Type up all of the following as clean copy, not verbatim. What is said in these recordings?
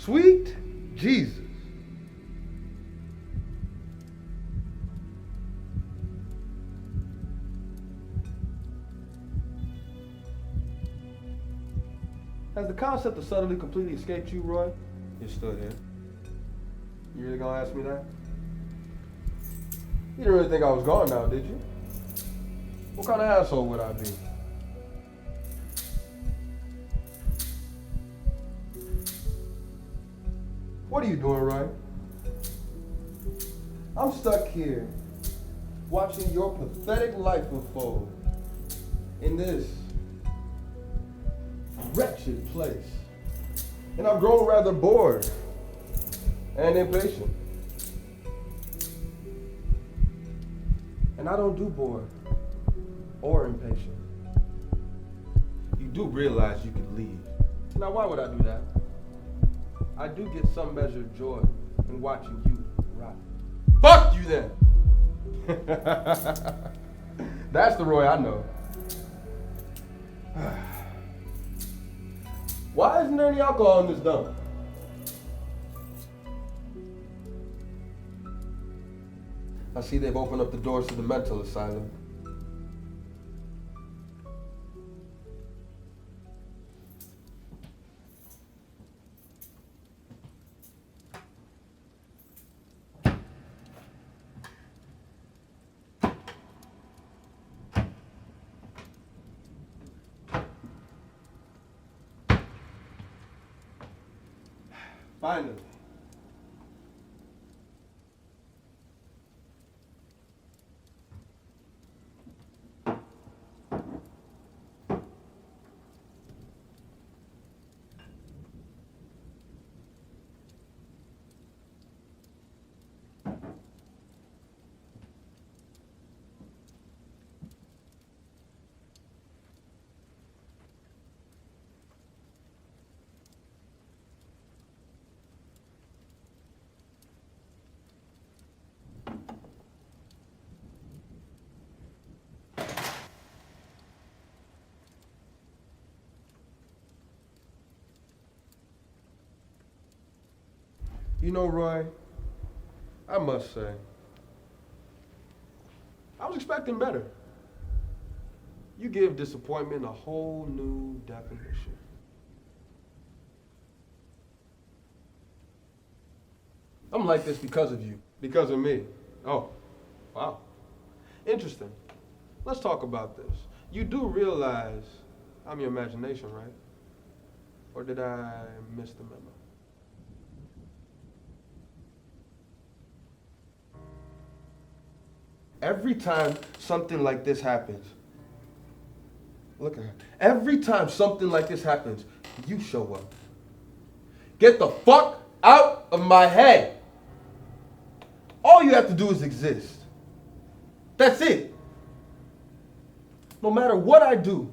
Sweet Jesus. Has the concept of subtlety completely escaped you, Roy? You're still here. You really gonna ask me that? You didn't really think I was gone now, did you? What kind of asshole would I be? What are you doing, Roy? I'm stuck here, watching your pathetic life unfold in this wretched place. And I've grown rather bored and impatient. And I don't do bored or impatient. You do realize you could leave. Now, why would I do that? I do get some measure of joy in watching you rot. Fuck you then! That's the Roy I know. Why isn't there any alcohol in this dump? I see they've opened up the doors to the mental asylum. Finally. You know, Roy, I must say, I was expecting better. You give disappointment a whole new definition. I'm like this because of you, because of me. Oh, wow. Interesting. Let's talk about this. You do realize I'm your imagination, right? Or did I miss the memo? Every time something like this happens, look at her. Every time something like this happens, you show up. Get the fuck out of my head. All you have to do is exist. That's it. No matter what I do,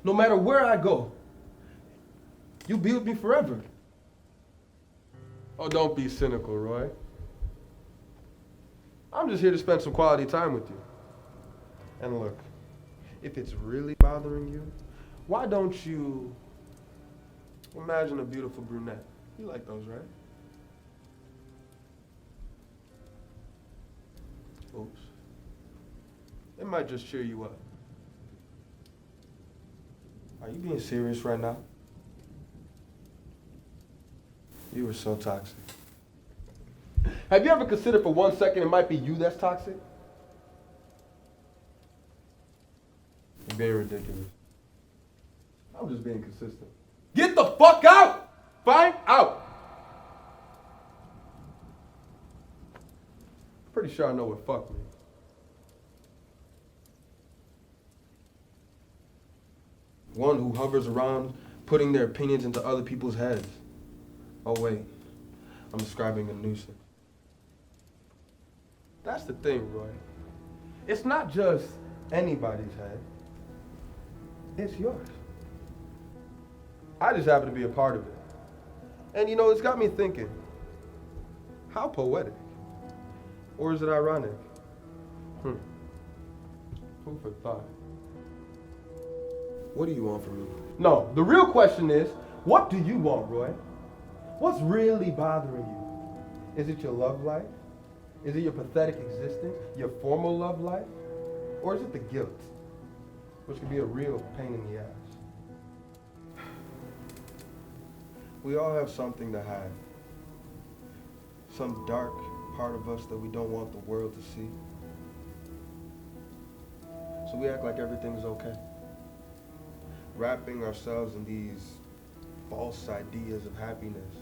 no matter where I go, you'll be with me forever. Oh, don't be cynical, Roy. I'm just here to spend some quality time with you. And look, if it's really bothering you, why don't you imagine a beautiful brunette? You like those, right? Oops. It might just cheer you up. Are you being serious right now? You were so toxic. Have you ever considered for 1 second it might be you that's toxic? You're being ridiculous. I'm just being consistent. Get the fuck out! Find out! Pretty sure I know what fuck means. One who hovers around putting their opinions into other people's heads. Oh wait, I'm describing a nuisance. That's the thing, Roy. It's not just anybody's head. It's yours. I just happen to be a part of it. And you know, it's got me thinking, how poetic? Or is it ironic? Food for thought. What do you want from me? No, the real question is, what do you want, Roy? What's really bothering you? Is it your love life? Is it your pathetic existence? Your formal love life? Or is it the guilt, which can be a real pain in the ass? We all have something to hide. Some dark part of us that we don't want the world to see. So we act like everything is okay, wrapping ourselves in these false ideas of happiness,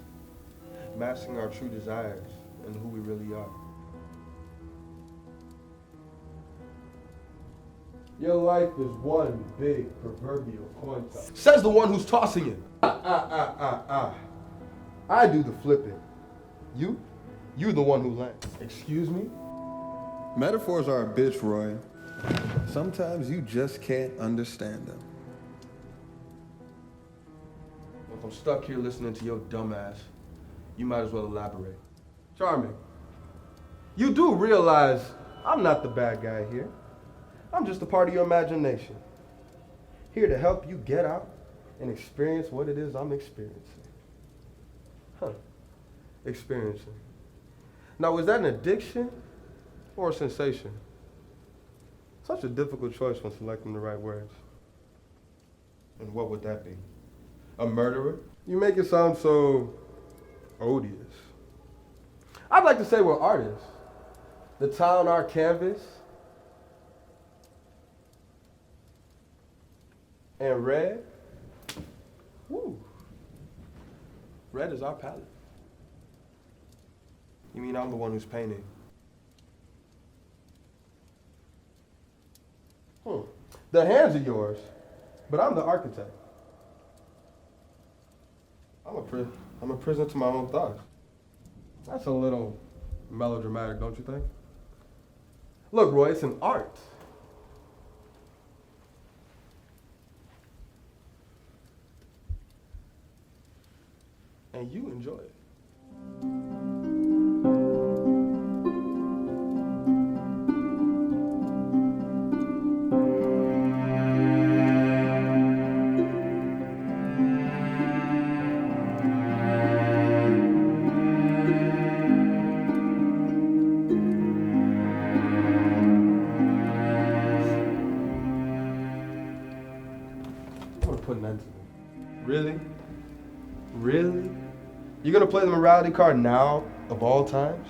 masking our true desires and who we really are. Your life is one big proverbial coin toss. Says the one who's tossing it. I do the flipping. You're the one who lands. Excuse me? Metaphors are a bitch, Roy. Sometimes you just can't understand them. If I'm stuck here listening to your dumbass, you might as well elaborate. Charming. You do realize I'm not the bad guy here. I'm just a part of your imagination. Here to help you get out and experience what it is I'm experiencing. Experiencing. Now, is that an addiction or a sensation? Such a difficult choice when selecting the right words. And what would that be? A murderer? You make it sound so odious. I'd like to say we're artists. The town, our canvas. And red, woo. Red is our palette. You mean I'm the one who's painting? The hands are yours, but I'm the architect. I'm a prisoner to my own thoughts. That's a little melodramatic, don't you think? Look, Roy, it's an art. And you enjoy it. I'm gonna put an end to it. Really? Really? You're gonna play the morality card now, of all times?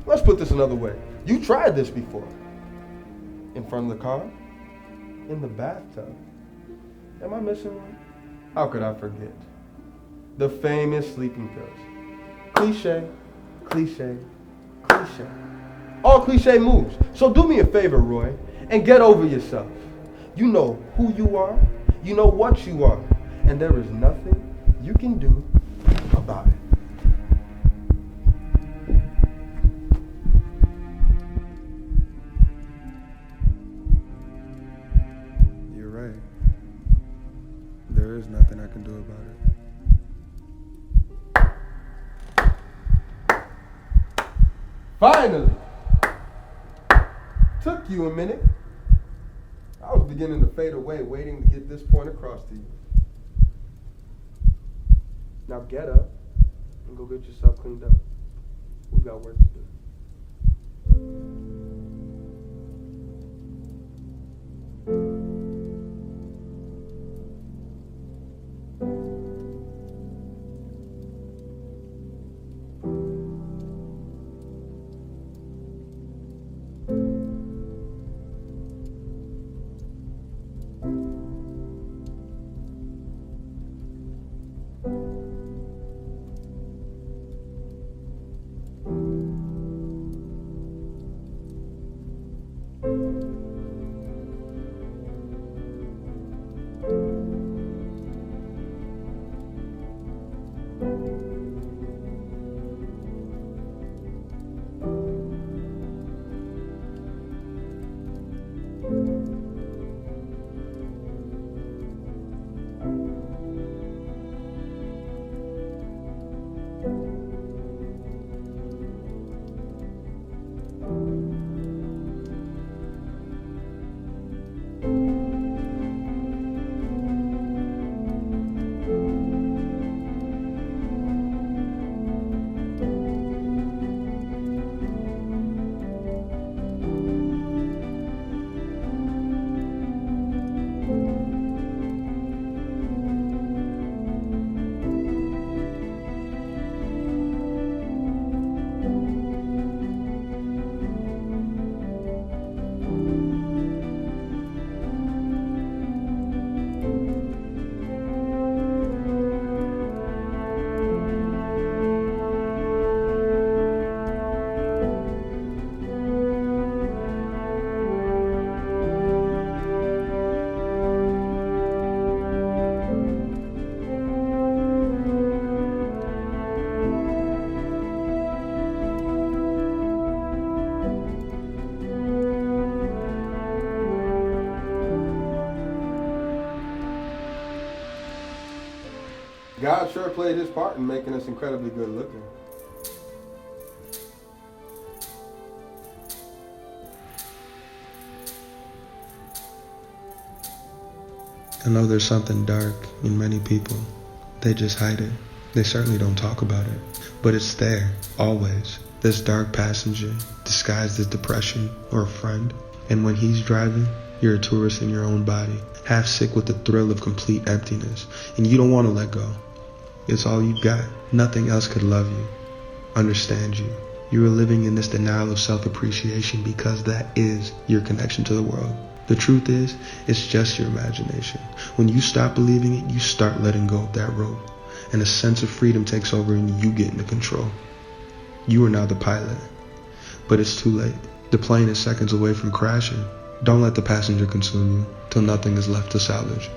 Let's put this another way. You tried this before. In front of the car? In the bathtub? Am I missing one? How could I forget? The famous sleeping pills. Cliche, cliche, cliche. All cliche moves. So do me a favor, Roy, and get over yourself. You know who you are, you know what you are, and there is nothing you can do about it. You're right. There is nothing I can do about it. Finally! Took you a minute. I was beginning to fade away, waiting to get this point across to you. Now get up and go get yourself cleaned up. We've got work to do. God sure played his part in making us incredibly good looking. I know there's something dark in many people. They just hide it. They certainly don't talk about it. But it's there, always. This dark passenger, disguised as depression or a friend. And when he's driving, you're a tourist in your own body, half sick with the thrill of complete emptiness. And you don't want to let go. It's all you've got. Nothing else could love you, understand you. You are living in this denial of self-appreciation because that is your connection to the world. The truth is, it's just your imagination. When you stop believing it, you start letting go of that rope. And a sense of freedom takes over and you get into control. You are now the pilot. But it's too late. The plane is seconds away from crashing. Don't let the passenger consume you till nothing is left to salvage.